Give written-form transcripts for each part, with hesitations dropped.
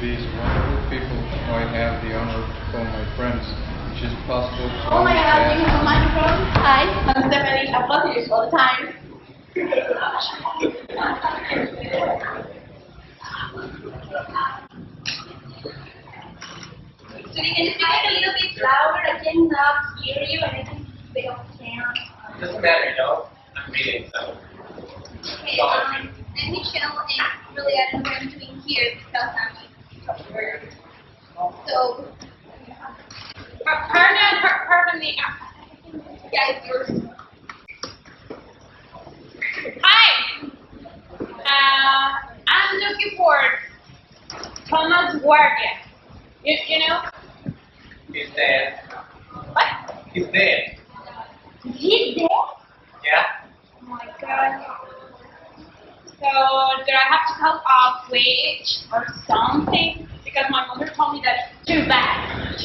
these wonderful people who I have the honor to call my friends, which is possible to Oh my God, understand. you have a microphone? Hi, I'm Stephanie. I love you all the time. So you can speak a little bit louder. I cannot hear you, and I can speak up sound. Doesn't matter, you know. I'm reading, so. Okay, I'm Michelle, and really I don't know what I'm doing here because I'm a software. So, Pardon me. guys, yours. Hi. I'm looking for Thomas Guardia. You know? He's dead. What? He's dead. He's dead? Yeah? Oh my God. So, do I have to come off wage or something? Because my mother told me that it's too bad.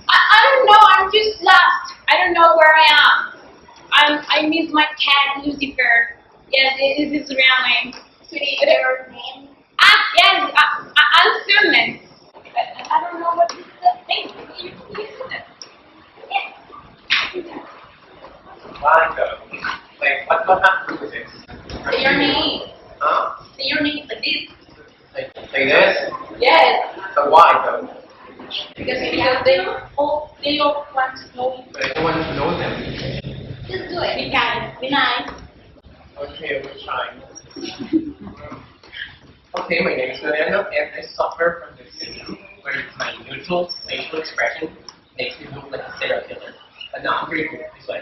I don't know. I'm just lost. I don't know where I am. I miss my cat Lucifer. Yes, it is real name. Sweetie, whatever name. Yes. I'm Suman. I don't know what is the thing. You said it. Yeah. Monica. Like, what happened with this? Say your name. Huh? Say your name like this. Like this? Yes. But why, though? Because they all want to know you. But I don't want to know them. Just do it. Be kind. Be nice. Okay, we're trying. Okay, my name is Fernando, and I suffer from this syndrome where my neutral facial expression makes me look like a serial killer. But not very good this way.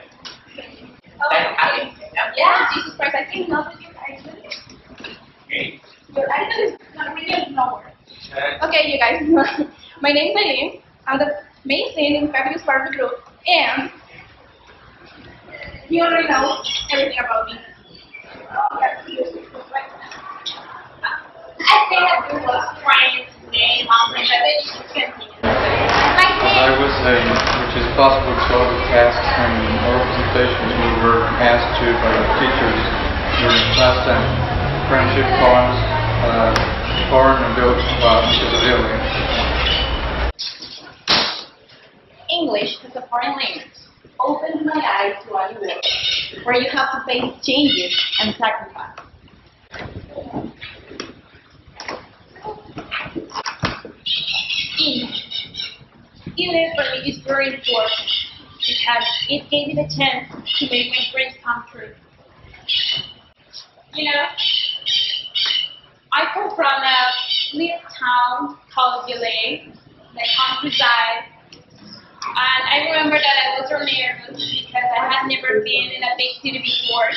That happens. Yeah, Jesus Christ, I think not with your accent. Okay. Your accent is not really nowhere. Uh, Okay, you guys. My name is Eileen. I'm the main scene and fabulous part of the group, and you already know everything about me. I think that you was trying to name on my but you should continue. I was a, which is possible to all the tasks and representations we were asked to by the teachers during class time. Friendship poems, foreign and built which is a alien. English is a foreign language. Opens my eyes to a new world, where you have to face changes and sacrifice. ILE for me is very important because it gave me the chance to make my dreams come true. You know, I come from a little town called ILE, the countryside. And I remember that I was really nervous because I had never been in a big city before.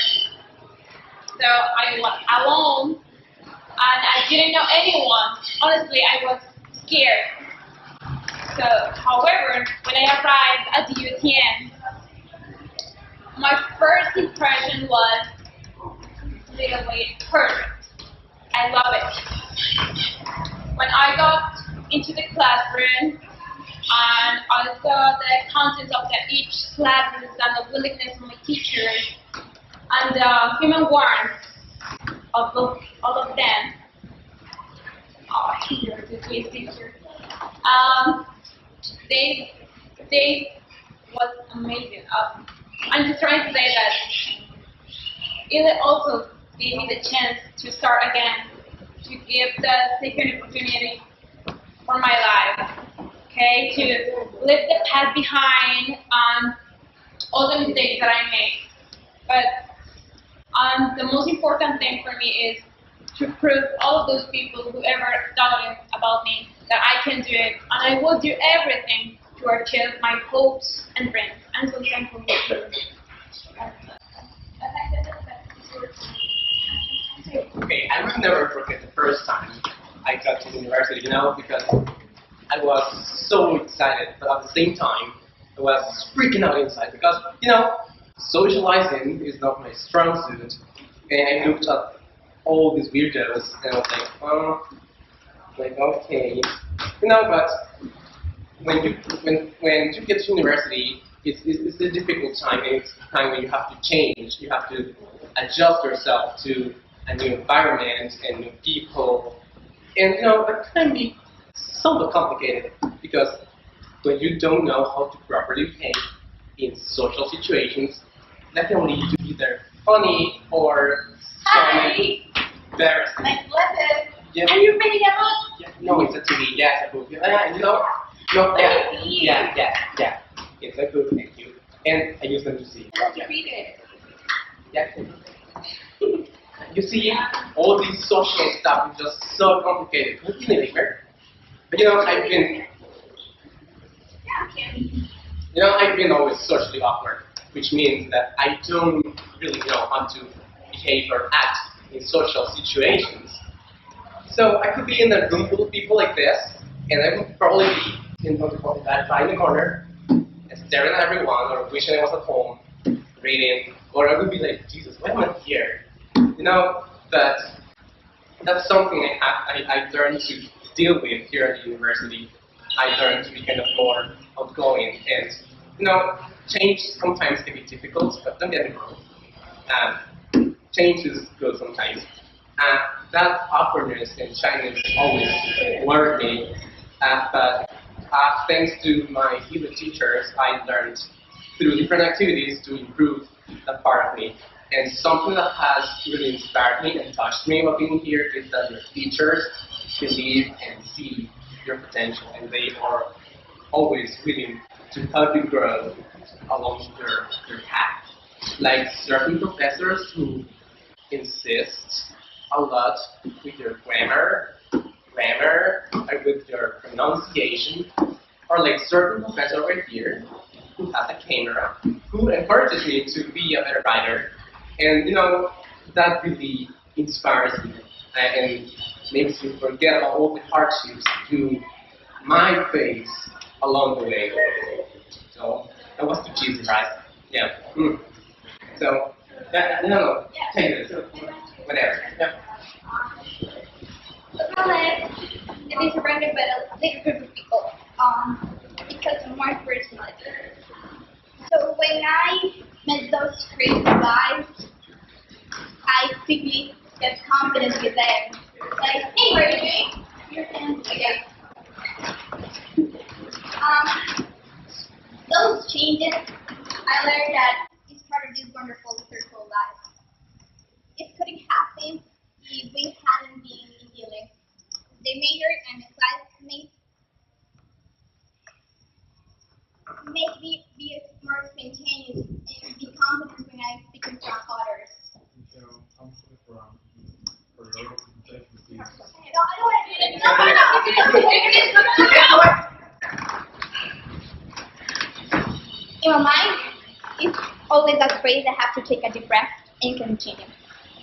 So I was alone and I didn't know anyone. Honestly, I was scared. So, however, when I arrived at the UTN, my first impression was literally perfect. I love it. When I got into the classroom, and I saw the contents of each classes and the willingness of my teachers and the human warmth of all of them. Oh, you're a sweet teacher. They was amazing. I'm just trying to say that it also gave me the chance to start again, to give the second opportunity for my life. Okay, to leave the past behind and all the mistakes that I made. But the most important thing for me is to prove all of those people who ever doubted about me that I can do it, and I will do everything to achieve my hopes and dreams. I'm so thankful for you. okay, I will never forget the first time I got to university, you know, because I was so excited, but at the same time, I was freaking out inside because, you know, socializing is not my strong suit. And I looked at all these weirdos and I was like, oh, like, okay. You know, but when you get to university, it's a difficult time, and it's a time when you have to change. You have to adjust yourself to a new environment and new people. And that can be somewhat complicated because when you don't know how to properly behave in social situations, that can lead to either funny or some embarrassing. Like, listen, Yeah. are you reading a book? Yeah, no, it's a TV. Yeah, it's a book. No, yeah. It's a book. Thank you. And I use them to see. Let you read it. Yeah. You see, all these social stuff is just so complicated. But I've been always socially awkward, which means that I don't really know how to behave or act in social situations. So I could be in a room full of people like this, and I would probably be in the corner, staring at everyone, or wishing I was at home, reading, or I would be like, Jesus, why am I here? But that's something I learned to deal with here at the university. I learned to be kind of more outgoing, and change sometimes can be difficult, but don't get me wrong. Change is good sometimes. That awkwardness and shyness always worried me, but thanks to my ILE teachers, I learned through different activities to improve that part of me. And something that has really inspired me and touched me about being here is that your teachers believe and see your potential, and they are always willing to help you grow along your path. Like certain professors who insist a lot with your grammar, or with your pronunciation, or like certain professor over here who has a camera, who encourages me to be a better writer. And that really inspires me and makes me forget about all the hardships to my face along the way. So that was too cheesy, right? Yeah. So take it. Whatever. Yeah. It is surrounded by a big group of people. Because of my personality. So when I met those crazy guys, I quickly get confident with them. Like, hey, what are you doing? You're dancing again. Those changes, I learned that it's part of this wonderful circle life. It couldn't happen if we hadn't been in healing. The major and the classmates make me be more spontaneous and be confident when I speak in front of others. No, I don't want to do that. In my mind, it's always that phrase, I have to take a deep breath and continue.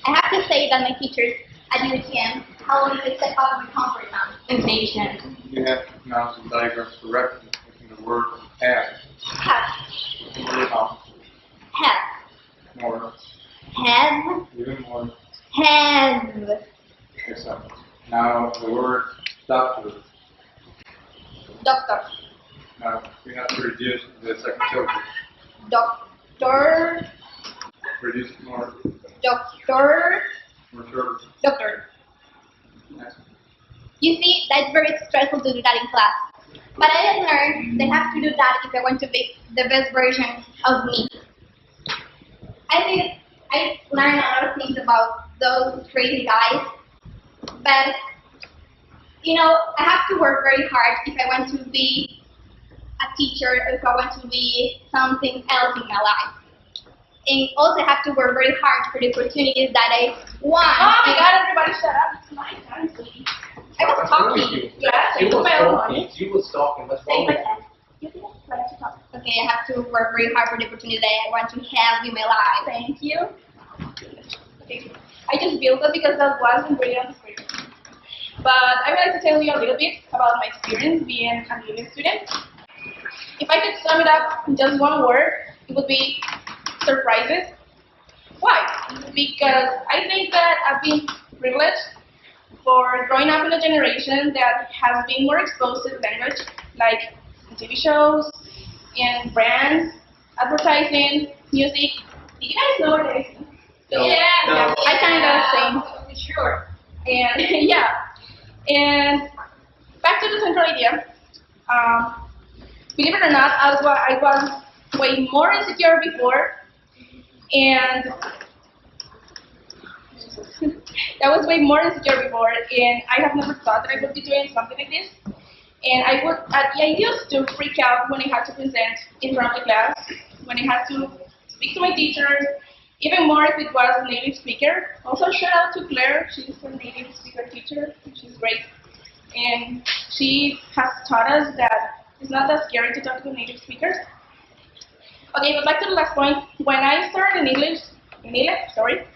I have to say that my teachers at UTM help me to step out of my comfort zone and patience. You have to pronounce the diagrams correctly, making the word have. Have. More. Have. Even more. Have. Okay, so now the word doctor. Doctor. Now we have to reduce the second syllable. Doctor. Reduce it more. Doctor. More short. Doctor. Next. You see, that's very stressful to do that in class. But I have learned that I have to do that if I want to be the best version of me. I think I learned a lot of things about those crazy guys, but I have to work very hard if I want to be a teacher or if I want to be something else in my life. And also I have to work very hard for the opportunities that I want. Oh my God, everybody shut up. It's my time, sweetie. I was talking. Yeah, She was my own money. talking. She was talking. What's wrong with you? You didn't like to talk. Okay, I have to work very hard for the opportunity that I want to have in my life. Thank you. Okay. I just built it because that wasn't really on the script. But I would like to tell you a little bit about my experience being a ILE student. If I could sum it up in just one word, it would be surprises. Why? Because I think that I've been privileged for growing up in a generation that has been more exposed to language, like TV shows and brands, advertising, music. Do you guys know what it is? No. Yeah, No. I kind of sing. Sure. And yeah, And back to the central idea. Believe it or not, I was way more insecure before, and I was way more insecure before, and I have never thought that I would be doing something like this. And I used to freak out when I had to present in front of the class, when I had to speak to my teachers, even more if it was a native speaker. Also, shout out to Claire, she's a native speaker teacher, she's great. And she has taught us that it's not that scary to talk to native speakers. Okay, but back to the last point. When I started in English, sorry,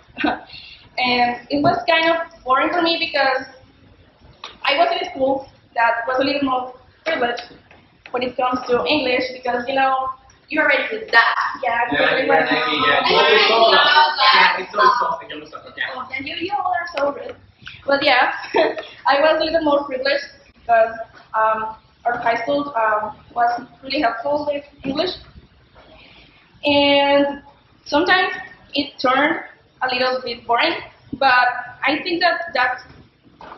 and it was kind of boring for me because I was in a school that was a little more privileged when it comes to English because, you know, You already did that. yeah, Yeah, because it it's always something. Oh, and you all are so rude. But yeah, I was a little more privileged because our high school was really helpful with English. And sometimes it turned a little bit boring, but I think that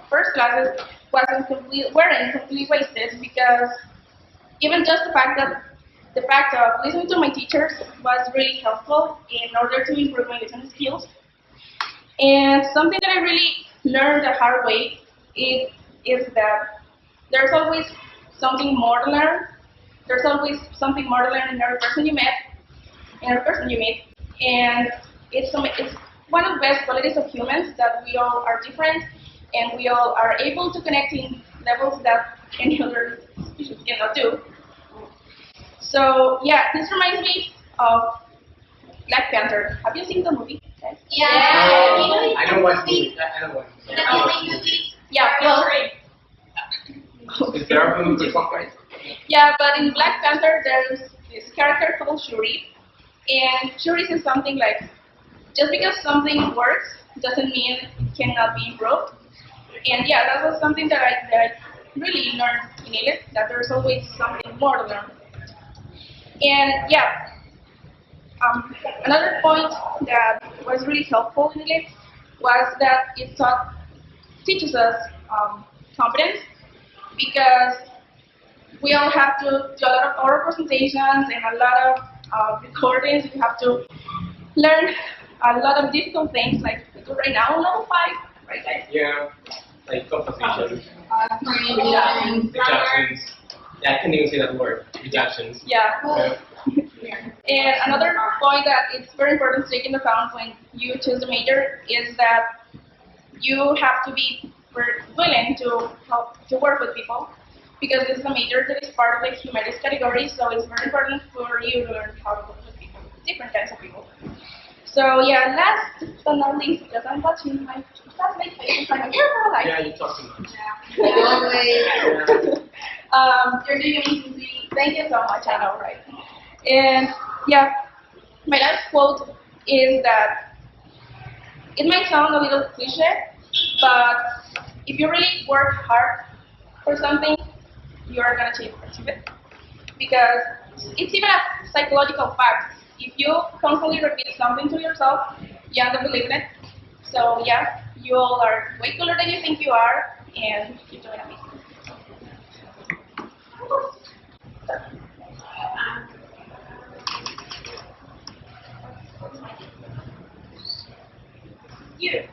first classes weren't completely wasted because even just the fact of listening to my teachers was really helpful in order to improve my listening skills. And something that I really learned the hard way is that there's always something more to learn. There's always something more to learn in every person you meet, and it's one of the best qualities of humans that we all are different, and we all are able to connect in levels that any other species cannot do. So yeah, this reminds me of Black Panther. Have you seen the movie, guys? Yeah. I don't watch movies. I don't watch movies. The Disney movie. Yeah, well, Is there a movie for guys? yeah, but in Black Panther there's this character called Shuri, and Shuri says something like, just because something works doesn't mean it cannot be improved. And yeah, that was something that I really learned in English, that there's always something more to learn. And yeah, another point that was really helpful in English was that it teaches us confidence, because we all have to do a lot of oral presentations and a lot of recordings. We have to learn a lot of difficult things like we do right now on level 5, right guys? Yeah, like composition, Reading, reductions. Yeah, I can't even say that word. Reductions. Yeah. And another point that it's very important to take into account when you choose a major is that you have to be willing to work with people, because this is a major that is part of the humanities category, so it's very important for you to learn how to work with people, different kinds of people. So yeah, last but not least, because I'm watching my classmate face in front of camera, Yeah, you talk too much. Always. you're doing amazing. Thank you so much, I know, right? And yeah, my last quote is that it might sound a little cliche, but if you really work hard for something, you are going to achieve it. Because it's even a psychological fact. If you constantly repeat something to yourself, you end up believing it. So yeah, you all are way cooler than you think you are, and keep doing amazing. You.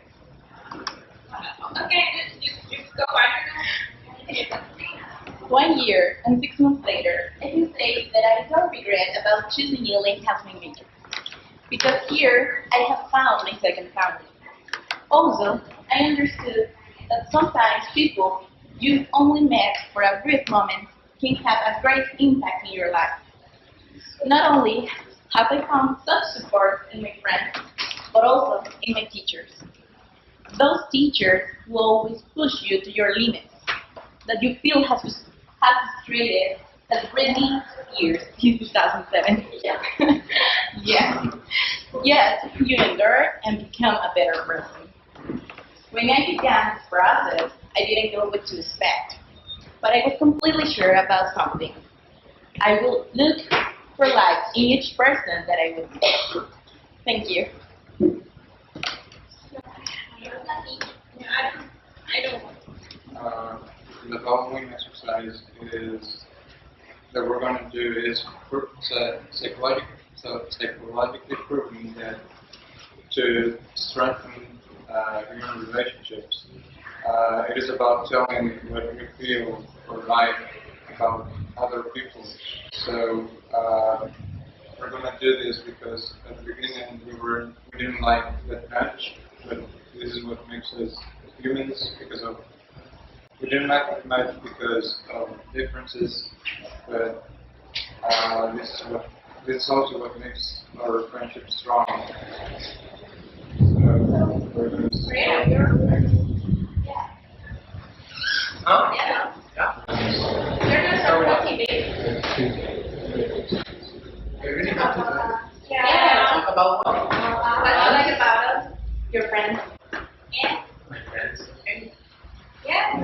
Okay, just go on. 1 year and 6 months later, I can say that I don't regret about choosing ILE as my major, because here I have found my second family. Also, I understood that sometimes people you've only met for a brief moment can have a great impact in your life. Not only have I found such support in my friends, but also in my teachers. Those teachers will always push you to your limits that you feel has frustrated as Brittany years in 2007. Yeah. Yes, you endure and become a better person. When I began this process, I didn't know what to expect, but I was completely sure about something. I will look for life in each person that I would meet. Thank you. I don't. the following exercise is that we're going to do is psychologically proving that to strengthen human relationships, it is about telling what we feel or like about other people. So we're going to do this because at the beginning we didn't like that much, but this is what makes us humans. We didn't like it much because of differences, but this is also what makes our friendship strong. So we're going to see. Huh? Yeah. Yeah. You're gonna start with TV. We really have to Yeah. talk about what? What you like about us? Your friends. Yeah. My friends. Okay. Yeah.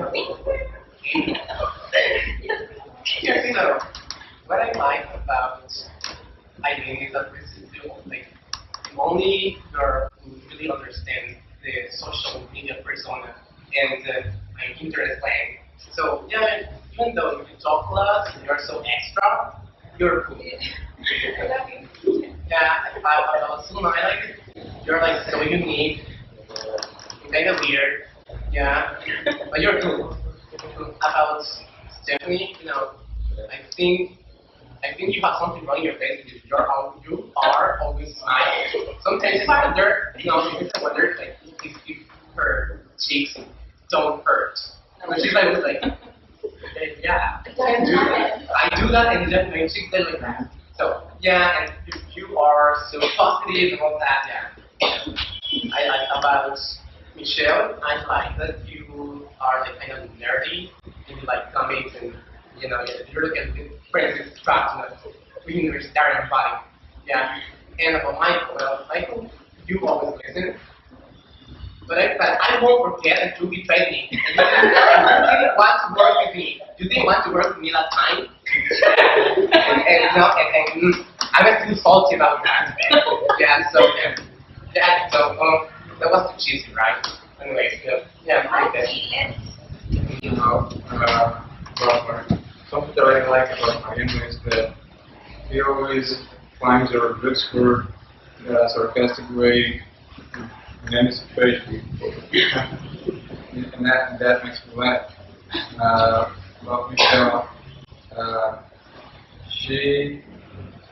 So, what I like about ILE is that this is only you really understand the social media persona and my internet slang. So, yeah, even though you talk a lot and you're so extra, you're cool. Yeah, about Suma, I like it. You're like so unique, kind of weird, yeah, but you're cool. About Stephanie, I think you have something wrong in your face because you are always smiling. Sometimes you wonder, like if her cheeks don't hurt. And she's like, yeah, I do that, and then my cheeks are like that. So yeah, and you are so positive and all that. Yeah. I like about Michelle. I like that you are like kind of nerdy and you like comics and you're like a friends trapped in the universitarian body. Yeah. And about Michael, Michael, you always listen. But I won't forget that you betrayed me. And you didn't want to work with me. You didn't want to work with me that time. and I was too salty about that. Yeah, so that was too cheesy, right? Anyway, yeah, I like Something that I like about my Emma is that he always finds or looks for a sarcastic way in any situation, and that makes me laugh. About Michelle, she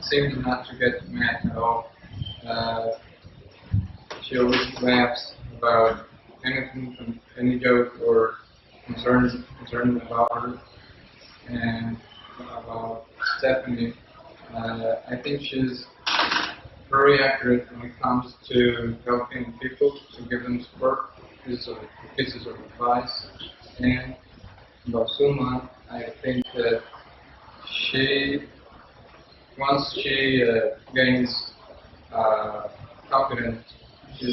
seems not to get mad at all. She always laughs about anything, from any joke or concern about her. And about Stephanie, I think she's very accurate when it comes to helping people, to give them support, pieces of advice. And about Suma, I think that once she gains confidence, she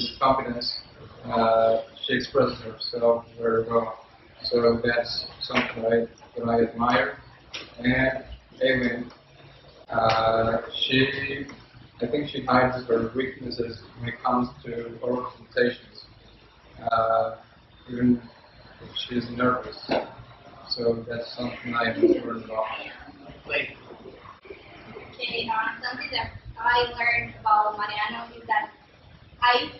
expresses herself very well. So that's something that I admire. And Aileen, I think she hides her weaknesses when it comes to oral presentations, even if she's nervous. So that's something I learned about. Like, Okay, something that I learned about Mariano is that I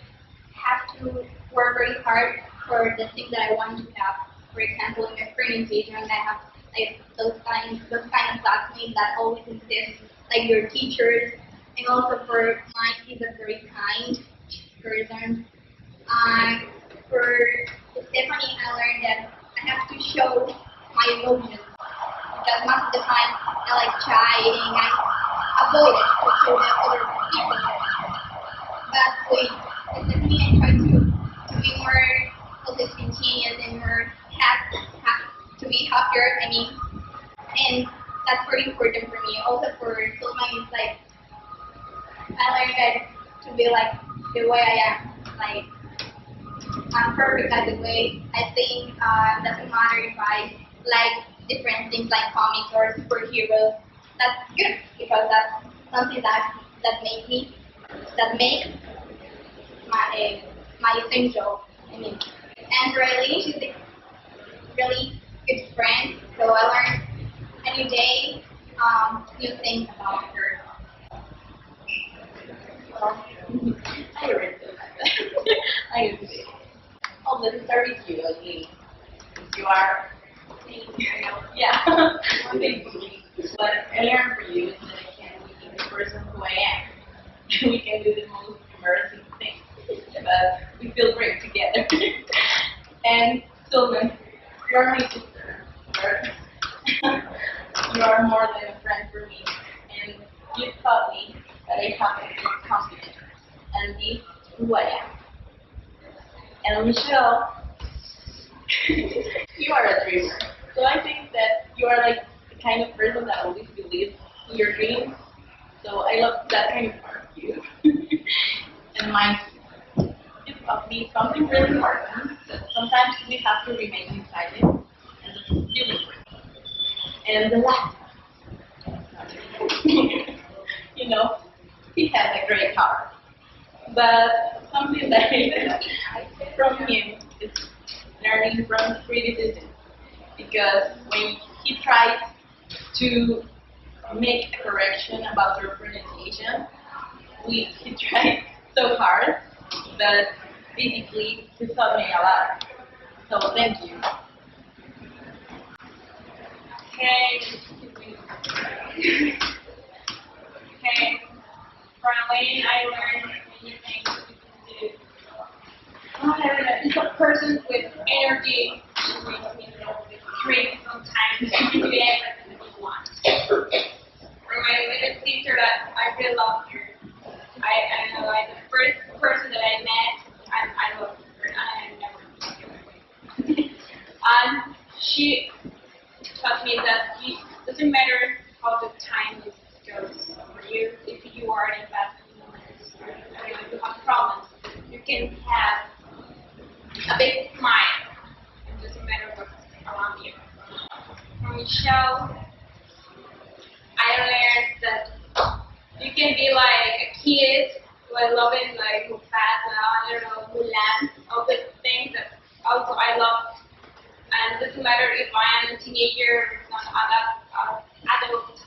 have to work very hard for the things that I want to have. For example, in my presentation, I have like those kind of classmates that always insist, like your teachers, and also for Mike, he's a very kind person. For Stephanie, I learned that I have to show my emotions because most of the time I like chiding, I avoid it to show the other people. But with Stephanie, I try to be more spontaneous and more to be happier. I mean, and that's very important for me. Also for Sulman, it's like I learned that to be like the way I am. Like I'm perfect as the way I think. Doesn't matter if I like different things like comics or superheroes. That's good because that's something that makes my essential. I mean, and really, she's really good friend. So I learned a new day, new things about her. Well, I already know that. I agree. Oh, let's start with you, okay? You are, yeah, basically, what I learned for you is that I can be the person who I am. We can do the most embarrassing things, but we feel great together. And Sylvan, you are my sister. You are more than a friend for me, and you taught me that I have to be confident and be who I am. And Michelle, you are a dreamer. So I think that you are like the kind of person that always believes in your dreams. So I love that kind of part of you. And mine, you taught me something really important, that sometimes we have to remain inside it, and that's really important. And the last you know, he has a great heart. But something that I learned from him is learning from criticism. Because when he tries to make a correction about your pronunciation, he tries so hard that basically he taught me a lot. So thank you. Okay, from Elaine, I learned many things you can do. It's a person with energy. She makes me drink sometimes. You can do everything that you want. From my little sister that I really love her. I know like the first person that I met, I love her and I never forget her. And she taught me that it doesn't matter how the time goes for you. If you are in bad moments, or if you have problems, you can have a big smile. It doesn't matter what's around you. From Michelle, I learned that you can be like a kid who I love it, like who fast now, I don't know, who learns all the things that also I love. And it doesn't matter if I am a teenager or an adult.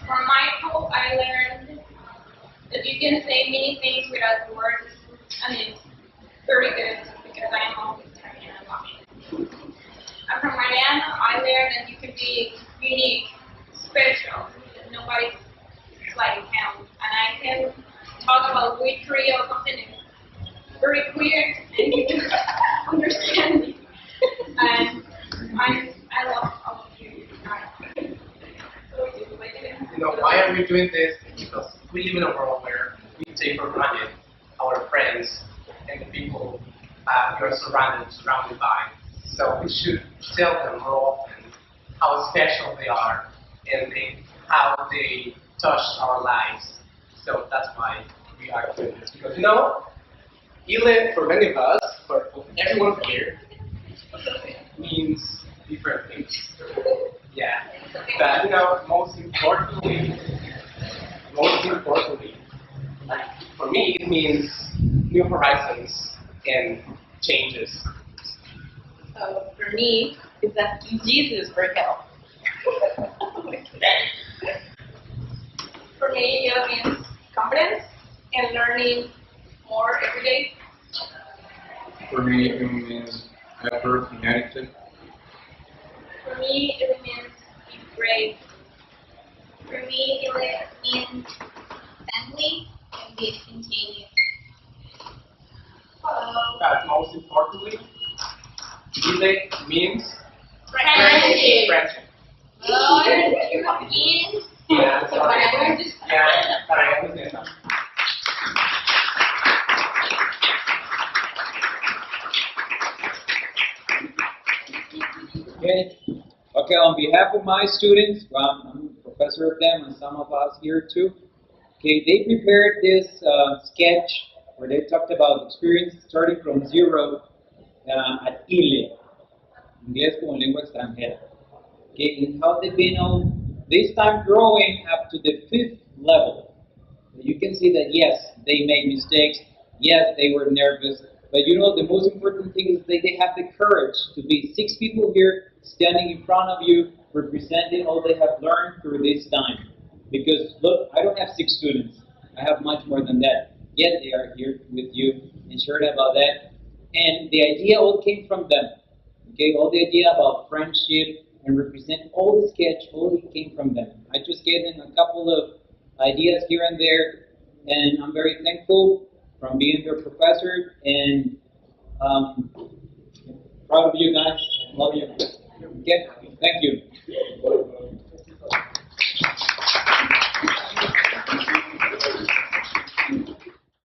From Michael, I learned that you can say many things without words, and it's very good because I am always talking and talking. And from Mariana, I learned that you can be unique, special, that nobody's like him. And I can talk about witchery or something very weird and you can understand me. And I love all of you. You know, why are we doing this? Because we live in a world where we take for granted our friends and the people we are surrounded by. So we should tell them more often how special they are and how they touch our lives. So that's why we are doing this. Because you know, ILE for many of us, for everyone here, means different things. Yeah. But you know, most importantly, like for me, it means new horizons and changes. So for me, it's asking Jesus for help. For me, it means confidence and learning more every day. For me, it means effort and attitude. For me, it means be brave. For me, it means family and be continuous. But most importantly, ILE means Friendship. friendship. Oh, you have in. Yeah, sorry. Yeah, but I understand that. Okay. Okay, on behalf of my students, I'm a professor of them and some of us here too. Okay, they prepared this sketch where they talked about experience starting from zero at ILE, Inglés como lengua extranjera. Okay, and how they've been on this time growing up to the 5th level. You can see that yes, they made mistakes. Yes, they were nervous. But you know, the most important thing is that they have the courage to be 6 people here standing in front of you, representing all they have learned through this time. Because look, I don't have 6 students. I have much more than that. Yet they are here with you and shared about that. And the idea all came from them. Okay, all the idea about friendship and represent all the sketch, all it came from them. I just gave them a couple of ideas here and there, and I'm very thankful from being their professor, and proud of you guys. Love you. Okay, thank you.